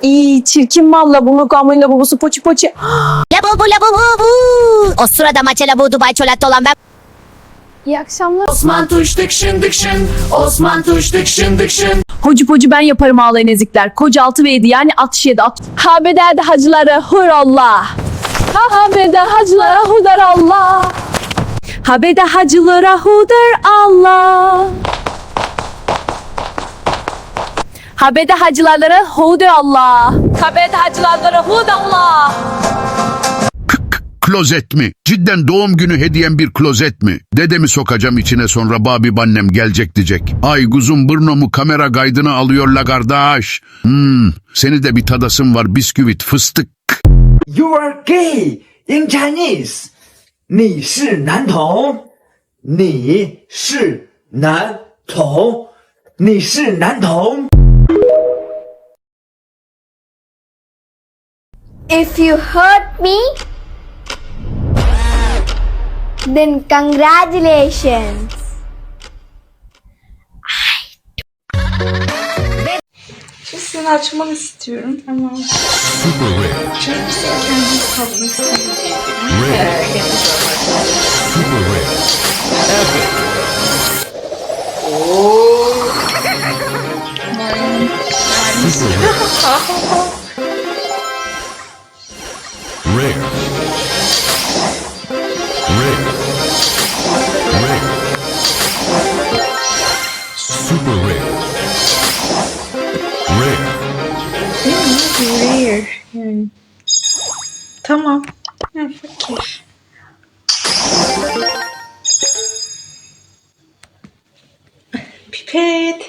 İyi çirkin malla bunu gamıyla babası poçi poçi. Labubu labubu. O sırada maça labu Dubai çölatta olan ben. İyi akşamlar. Osman tuş dıkşın dıkşın. Osman tuş dıkşın dıkşın. Hocu pocu ben yaparım ağlayın ezikler. Koca 6 ve 7 yani 67 at. Habede hacıları hurallah. Habede hacılara hudar Allah. Habede hacılara hudar Allah. Habede hacılara hudu Allah. Habede hacılara hudu Allah. Klozet mi? Cidden doğum günü hediyem bir klozet mi? Dedemi sokacağım içine sonra babi bannem gelecek diyecek. Ay kuzum burnomu kamera kaydına alıyor la kardeş. Seni de bir tadasım var bisküvit fıstık. You are gay in Chinese. 你是男童，你是男童，你是男童。 If you hurt me, then congratulations. Seni açmak istiyorum ama Super rare. kendim tatmak istemiyorum. Super rare. Super rare. Rare. Rare. Rare. Super rare. Rare. Rare yani. Tamam. Ha, fakir. Pipet.